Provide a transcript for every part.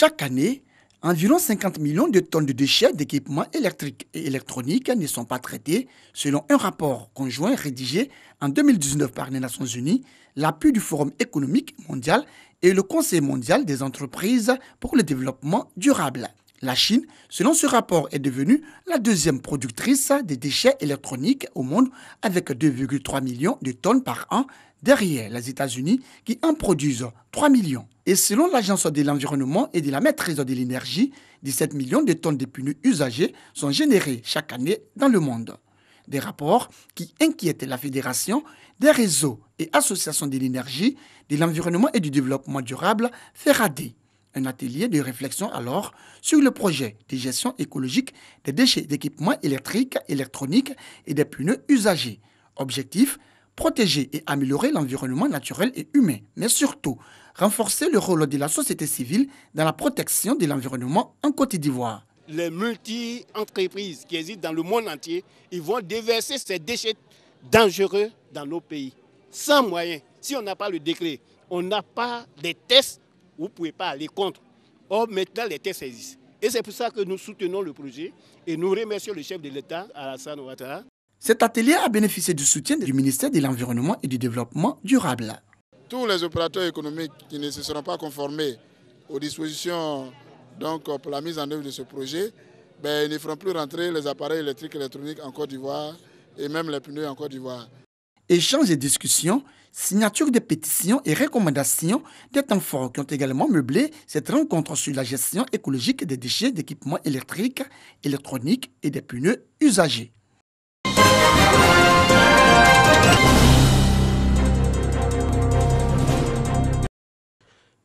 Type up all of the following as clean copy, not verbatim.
Chaque année, environ 50 millions de tonnes de déchets d'équipements électriques et électroniques ne sont pas traités, selon un rapport conjoint rédigé en 2019 par les Nations Unies, l'appui du Forum économique mondial et le Conseil mondial des entreprises pour le développement durable. La Chine, selon ce rapport, est devenue la deuxième productrice des déchets électroniques au monde avec 2,3 millions de tonnes par an, derrière les États-Unis qui en produisent 3 millions. Et selon l'Agence de l'environnement et de la maîtrise de l'énergie, 17 millions de tonnes de pneus usagés sont générés chaque année dans le monde. Des rapports qui inquiètent la Fédération des réseaux et associations de l'énergie, de l'environnement et du développement durable, FERADE. Un atelier de réflexion alors sur le projet de gestion écologique des déchets d'équipements électriques, électroniques et des pneus usagés. Objectif, protéger et améliorer l'environnement naturel et humain, mais surtout renforcer le rôle de la société civile dans la protection de l'environnement en Côte d'Ivoire. Les multi-entreprises qui existent dans le monde entier, ils vont déverser ces déchets dangereux dans nos pays, sans moyens. Si on n'a pas le décret, on n'a pas des tests, vous ne pouvez pas aller contre. Or, maintenant, les tests existent. Et c'est pour ça que nous soutenons le projet et nous remercions le chef de l'État, Alassane Ouattara. Cet atelier a bénéficié du soutien du ministère de l'Environnement et du Développement durable. Tous les opérateurs économiques qui ne se seront pas conformés aux dispositions pour la mise en œuvre de ce projet, ils ne feront plus rentrer les appareils électriques et électroniques en Côte d'Ivoire et même les pneus en Côte d'Ivoire. Échanges et discussions, signatures de pétitions et recommandations des temps forts qui ont également meublé cette rencontre sur la gestion écologique des déchets d'équipements électriques, électroniques et des pneus usagés.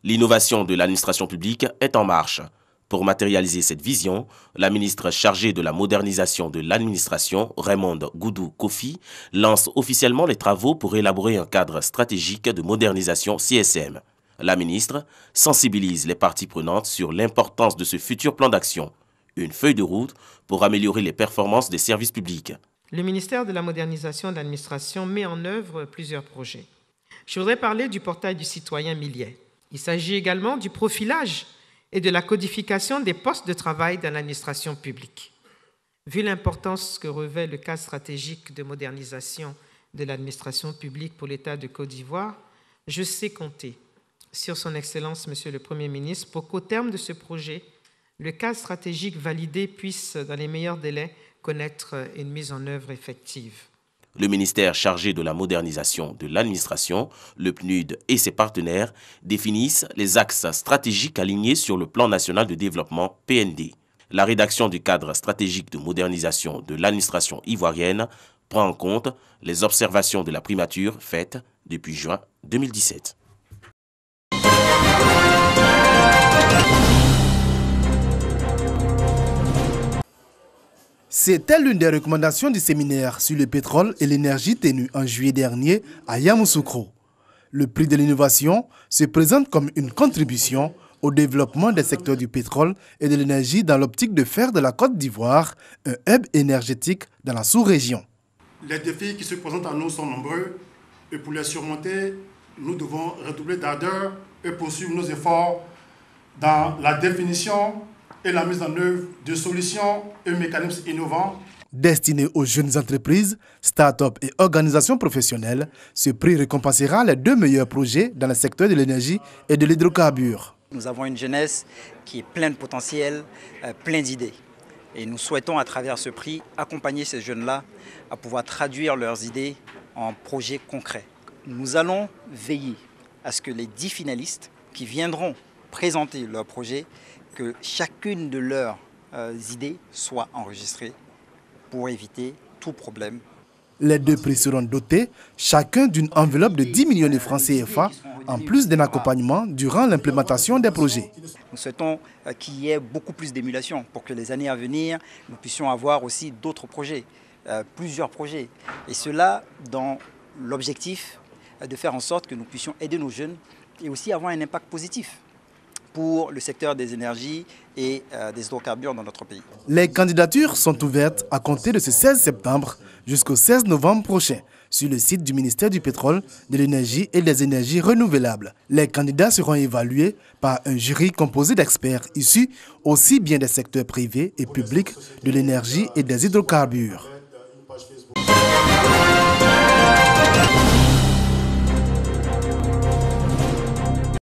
L'innovation de l'administration publique est en marche. Pour matérialiser cette vision, la ministre chargée de la modernisation de l'administration, Raymonde Goudou Kofi, lance officiellement les travaux pour élaborer un cadre stratégique de modernisation CSM. La ministre sensibilise les parties prenantes sur l'importance de ce futur plan d'action, une feuille de route pour améliorer les performances des services publics. Le ministère de la modernisation de l'administration met en œuvre plusieurs projets. Je voudrais parler du portail du citoyen Millet. Il s'agit également du profilage et de la codification des postes de travail dans l'administration publique. Vu l'importance que revêt le cadre stratégique de modernisation de l'administration publique pour l'État de Côte d'Ivoire, je sais compter sur son Excellence, Monsieur le Premier ministre, pour qu'au terme de ce projet, le cadre stratégique validé puisse, dans les meilleurs délais, connaître une mise en œuvre effective. Le ministère chargé de la modernisation de l'administration, le PNUD et ses partenaires définissent les axes stratégiques alignés sur le plan national de développement PND. La rédaction du cadre stratégique de modernisation de l'administration ivoirienne prend en compte les observations de la primature faites depuis juin 2017. C'était l'une des recommandations du séminaire sur le pétrole et l'énergie tenu en juillet dernier à Yamoussoukro. Le prix de l'innovation se présente comme une contribution au développement des secteurs du pétrole et de l'énergie dans l'optique de faire de la Côte d'Ivoire un hub énergétique dans la sous-région. Les défis qui se présentent à nous sont nombreux et pour les surmonter, nous devons redoubler d'ardeur et poursuivre nos efforts dans la définition et la mise en œuvre de solutions et mécanismes innovants. Destiné aux jeunes entreprises, start-up et organisations professionnelles, ce prix récompensera les 2 meilleurs projets dans le secteur de l'énergie et de l'hydrocarbure. Nous avons une jeunesse qui est pleine de potentiel, pleine d'idées. Et nous souhaitons à travers ce prix accompagner ces jeunes-là à pouvoir traduire leurs idées en projets concrets. Nous allons veiller à ce que les 10 finalistes qui viendront présenter leurs projets, que chacune de leurs idées soit enregistrée pour éviter tout problème. Les 2 prix seront dotés, chacun d'une enveloppe de 10 millions de francs CFA, en plus d'un accompagnement durant l'implémentation des projets. Nous souhaitons qu'il y ait beaucoup plus d'émulation pour que les années à venir, nous puissions avoir aussi d'autres projets, plusieurs projets. Et cela dans l'objectif de faire en sorte que nous puissions aider nos jeunes et aussi avoir un impact positif pour le secteur des énergies et des hydrocarbures dans notre pays. Les candidatures sont ouvertes à compter de ce 16 septembre jusqu'au 16 novembre prochain sur le site du ministère du Pétrole, de l'Énergie et des Énergies renouvelables. Les candidats seront évalués par un jury composé d'experts issus aussi bien des secteurs privés et publics de l'énergie et des hydrocarbures.